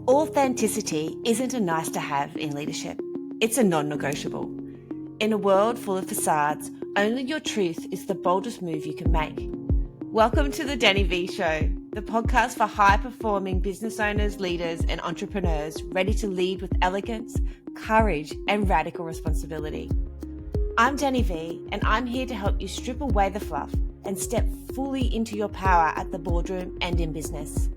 Authenticity isn't a nice to have in leadership. It's a non-negotiable. In a world full of facades, only your truth is the boldest move you can make. Welcome to the Danny V Show, the podcast for high-performing business owners, leaders, and entrepreneurs ready to lead with elegance, courage, and radical responsibility. I'm Danny V, and I'm here to help you strip away the fluff and step fully into your power at the boardroom and in business.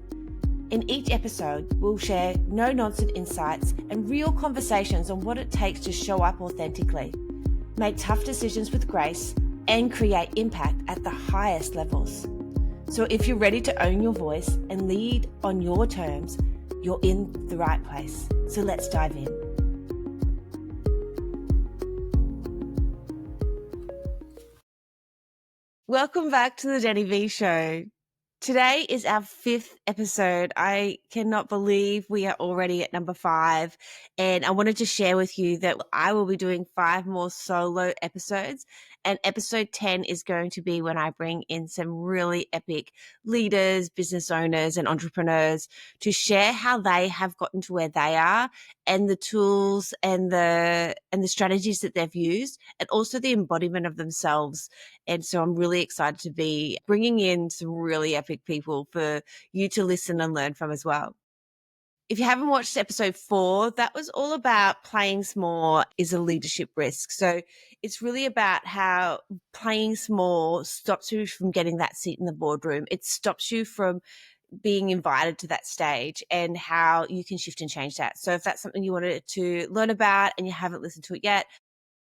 In each episode, we'll share no-nonsense insights and real conversations on what it takes to show up authentically, make tough decisions with grace, and create impact at the highest levels. So if you're ready to own your voice and lead on your terms, you're in the right place. So let's dive in. Welcome back to the Danny V Show. Today is our 5th episode. I cannot believe we are already at number 5. And I wanted to share with you that I will be doing 5 more solo episodes. And episode 10 is going to be when I bring in some really epic leaders, business owners, and entrepreneurs to share how they have gotten to where they are and the tools and the strategies that they've used, and also the embodiment of themselves. And so I'm really excited to be bringing in some really epic people for you to listen and learn from as well. If you haven't watched episode 4, that was all about playing small is a leadership risk. So it's really about how playing small stops you from getting that seat in the boardroom. It stops you from being invited to that stage and how you can shift and change that. So if that's something you wanted to learn about and you haven't listened to it yet,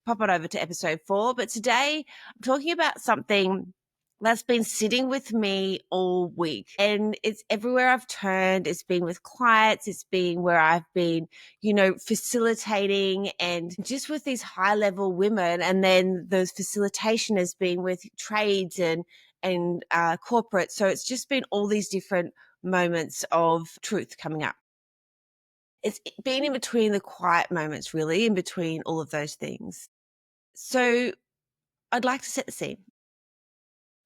pop on over to episode 4. But today I'm talking about something that's been sitting with me all week, and it's everywhere I've turned. It's been with clients. It's been where I've been, facilitating, and just with these high level women. And then the facilitation has been with trades and corporate. So it's just been all these different moments of truth coming up. It's been in between the quiet moments, really, in between all of those things. So I'd like to set the scene.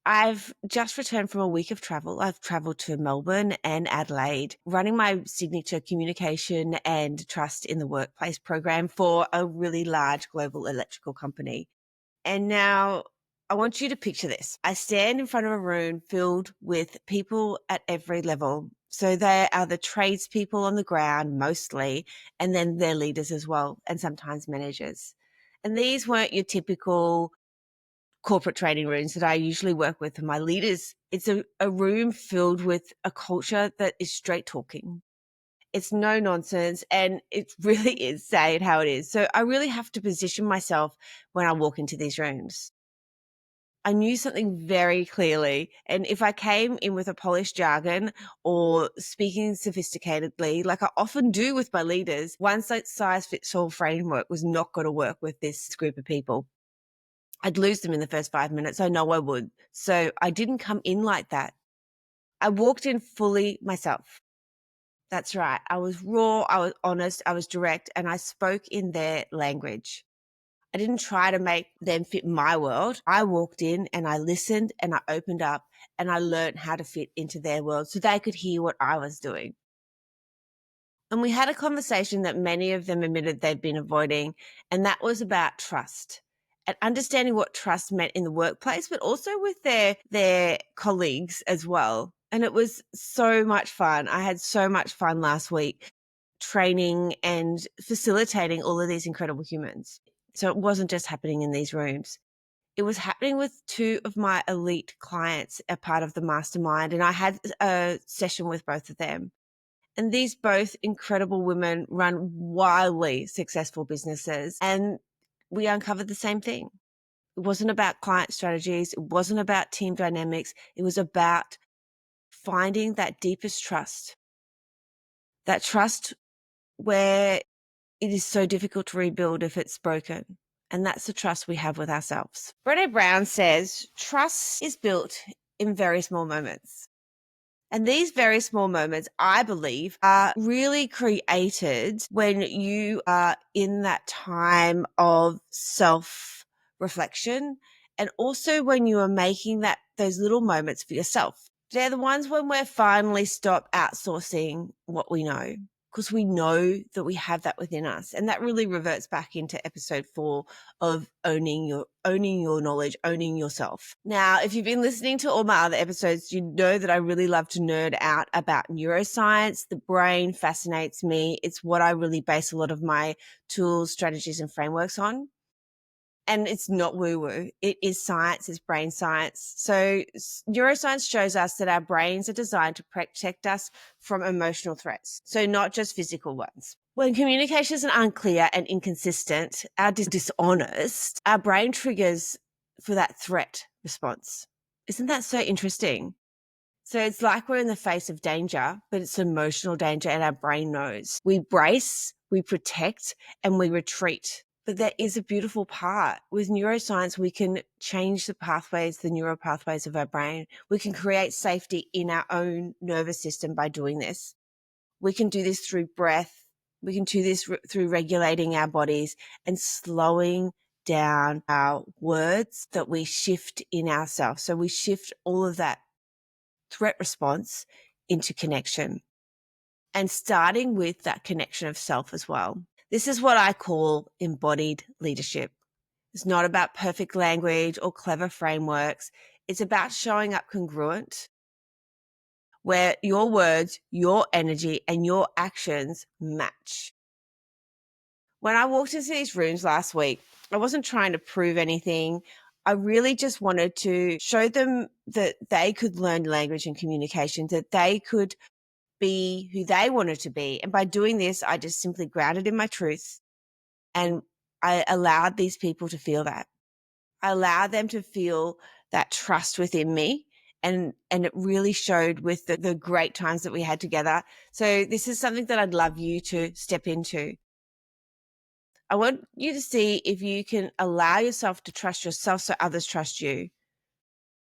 I've just returned from a week of travel. I've traveled to Melbourne and Adelaide, running my signature communication and trust in the workplace program for a really large global electrical company. And now I want you to picture this. I stand in front of a room filled with people at every level. So they are the tradespeople on the ground mostly, and then their leaders as well, and sometimes managers. And these weren't your typical corporate training rooms that I usually work with my leaders. It's a room filled with a culture that is straight talking. It's no nonsense, and it really is saying how it is. So I really have to position myself when I walk into these rooms. I knew something very clearly. And if I came in with a polished jargon or speaking sophisticatedly, like I often do with my leaders, one size fits all framework was not going to work with this group of people. I'd lose them in the first 5 minutes. I know I would. So I didn't come in like that. I walked in fully myself. That's right. I was raw, I was honest, I was direct, and I spoke in their language. I didn't try to make them fit my world. I walked in and I listened and I opened up and I learned how to fit into their world so they could hear what I was doing. And we had a conversation that many of them admitted they'd been avoiding, and that was about trust and understanding what trust meant in the workplace, but also with their colleagues as well. And it was so much fun. I had so much fun last week training and facilitating all of these incredible humans. So it wasn't just happening in these rooms. It was happening with 2 of my elite clients, a part of the mastermind, and I had a session with both of them. And these both incredible women run wildly successful businesses, and we uncovered the same thing. It wasn't about client strategies. It wasn't about team dynamics. It was about finding that deepest trust, that trust where it is so difficult to rebuild if it's broken. And that's the trust we have with ourselves. Brené Brown says, trust is built in very small moments. And these very small moments, I believe, are really created when you are in that time of self-reflection, and also when you are making those little moments for yourself. They're the ones when we're finally stopped outsourcing what we know. because we know that we have that within us. And that really reverts back into episode 4 of owning your knowledge, owning yourself. Now, if you've been listening to all my other episodes, you know that I really love to nerd out about neuroscience. The brain fascinates me. It's what I really base a lot of my tools, strategies, and frameworks on. And it's not woo-woo. It is science. It's brain science. So neuroscience shows us that our brains are designed to protect us from emotional threats. So not just physical ones. When communication is unclear and inconsistent, our dishonest, our brain triggers for that threat response. Isn't that so interesting? So it's like we're in the face of danger, but it's emotional danger and our brain knows. We brace, we protect, and we retreat. But there is a beautiful part. With neuroscience, we can change the pathways, the neural pathways of our brain. We can create safety in our own nervous system by doing this. We can do this through breath. We can do this through regulating our bodies and slowing down our words that we shift in ourselves. So we shift all of that threat response into connection, and starting with that connection of self as well. This is what I call embodied leadership. It's not about perfect language or clever frameworks. It's about showing up congruent, where your words, your energy, and your actions match. When I walked into these rooms last week, I wasn't trying to prove anything. I really just wanted to show them that they could learn language and communication, that they could be who they wanted to be. And by doing this, I just simply grounded in my truth, and I allowed these people to feel that. I allowed them to feel that trust within me, and it really showed with the great times that we had together. So this is something that I'd love you to step into. I want you to see if you can allow yourself to trust yourself so others trust you.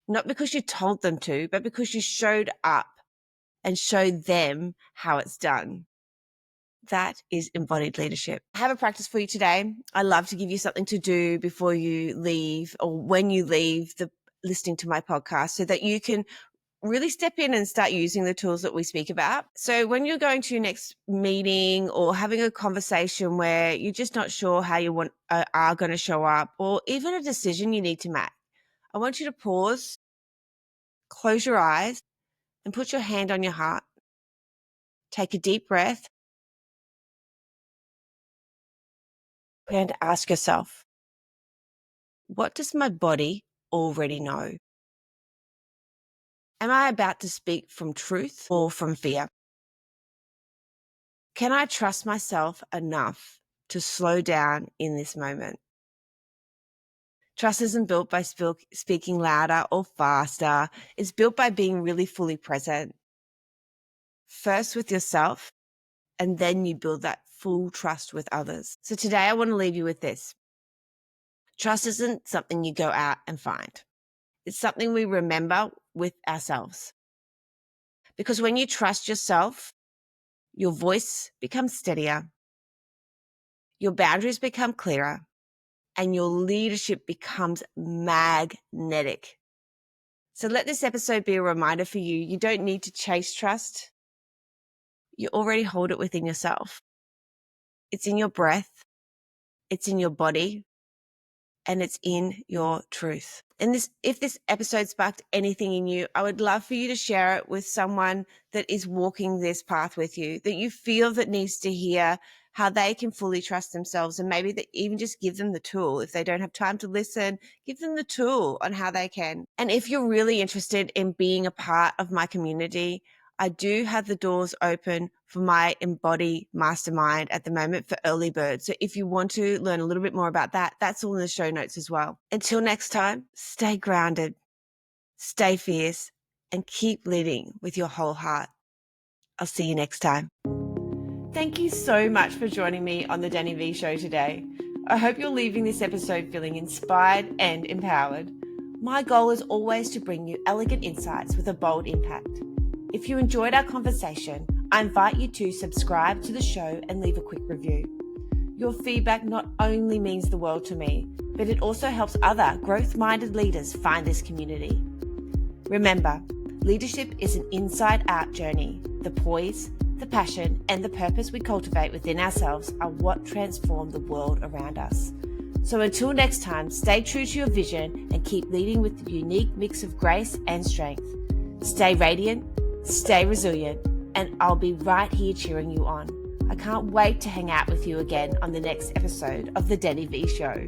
Not because you told them to, but because you showed up and show them how it's done. That is embodied leadership. I have a practice for you today. I love to give you something to do before you leave, or when you leave listening to my podcast, so that you can really step in and start using the tools that we speak about. So when you're going to your next meeting or having a conversation where you're just not sure how you are going to show up, or even a decision you need to make, I want you to pause, close your eyes, and put your hand on your heart. Take a deep breath and ask yourself, what does my body already know? Am I about to speak from truth or from fear? Can I trust myself enough to slow down in this moment? Trust isn't built by speaking louder or faster. It's built by being really fully present. First with yourself, and then you build that full trust with others. So today I want to leave you with this. Trust isn't something you go out and find. It's something we remember with ourselves. Because when you trust yourself, your voice becomes steadier, your boundaries become clearer, and your leadership becomes magnetic. So let this episode be a reminder for you. You don't need to chase trust. You already hold it within yourself. It's in your breath, it's in your body, and it's in your truth. And if this episode sparked anything in you, I would love for you to share it with someone that is walking this path with you, that you feel that needs to hear how they can fully trust themselves, and maybe that even just give them the tool. If they don't have time to listen, give them the tool on how they can. And if you're really interested in being a part of my community, I do have the doors open for my Embody Mastermind at the moment for early birds. So if you want to learn a little bit more about that, that's all in the show notes as well. Until next time, stay grounded, stay fierce, and keep leading with your whole heart. I'll see you next time. Thank you so much for joining me on the Danny V Show today. I hope you're leaving this episode feeling inspired and empowered. My goal is always to bring you elegant insights with a bold impact. If you enjoyed our conversation, I invite you to subscribe to the show and leave a quick review. Your feedback not only means the world to me, but it also helps other growth-minded leaders find this community. Remember, leadership is an inside-out journey. The poise, the passion, and the purpose we cultivate within ourselves are what transform the world around us. So until next time, stay true to your vision and keep leading with the unique mix of grace and strength. Stay radiant, stay resilient, and I'll be right here cheering you on. I can't wait to hang out with you again on the next episode of The Deni V Show.